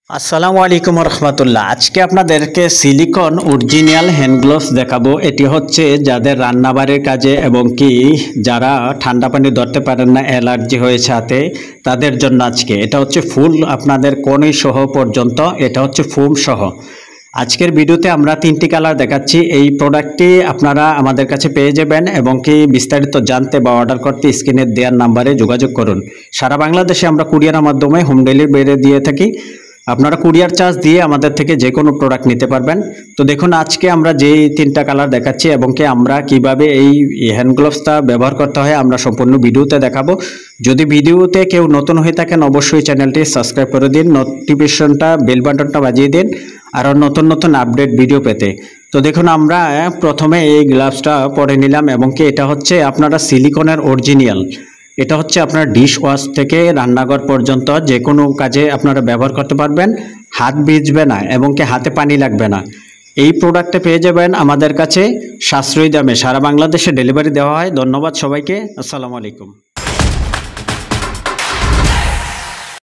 আসসালামু আলাইকুম রহমতুল্লাহ। আজকে আপনাদেরকে সিলিকন অরিজিনাল হ্যান্ড গ্লোভস দেখাবো। এটি হচ্ছে যাদের রান্নাবাড়ির কাজে এবং কি যারা ঠান্ডা পানি ধরতে পারেন না, অ্যালার্জি হয়েছে হাতে, তাদের জন্য আজকে এটা হচ্ছে ফুল আপনাদের কোণী সহ পর্যন্ত, এটা হচ্ছে ফোম সহ। আজকের ভিডিওতে আমরা 3টি কালার দেখাচ্ছি। এই প্রোডাক্টটি আপনারা আমাদের কাছে পেয়ে যাবেন এবং কি বিস্তারিত জানতে বা অর্ডার করতে স্ক্রিনে দেওয়ার নাম্বারে যোগাযোগ করুন। সারা বাংলাদেশে আমরা কুরিয়ারের মাধ্যমে হোম ডেলিভারি দিয়ে থাকি। আপনারা কুরিয়ার চার্জ দিয়ে আমাদের থেকে যে কোনো প্রোডাক্ট নিতে পারবেন। তো দেখুন, আজকে আমরা যেই 3টা কালার দেখাচ্ছি এবং কি আমরা কিভাবে এই হ্যান্ড গ্লোভসটা ব্যবহার করতে হয় আমরা সম্পূর্ণ ভিডিওতে দেখাবো। যদি ভিডিওতে কেউ নতুন হয়ে থাকেন অবশ্যই চ্যানেলটি সাবস্ক্রাইব করে দিন, নোটিফিকেশনটা বেল বাটনটা বাজিয়ে দিন আরও নতুন নতুন আপডেট ভিডিও পেতে। তো দেখুন, আমরা প্রথমে এই গ্লাভসটা পরে নিলাম এবং কি এটা হচ্ছে আপনারা সিলিকনের অরিজিনাল। এটা হচ্ছে আপনার ডিশ ওয়াশ থেকে রান্নাঘর পর্যন্ত যে কোনো কাজে আপনারা ব্যবহার করতে পারবেন, হাত ভিজবে না এবং কি হাতে পানি লাগবে না। এই প্রোডাক্টটা পেয়ে যাবেন আমাদের কাছে সাশ্রয়ী দামে। সারা বাংলাদেশে ডেলিভারি দেওয়া হয়। ধন্যবাদ সবাইকে। আসসালামু আলাইকুম।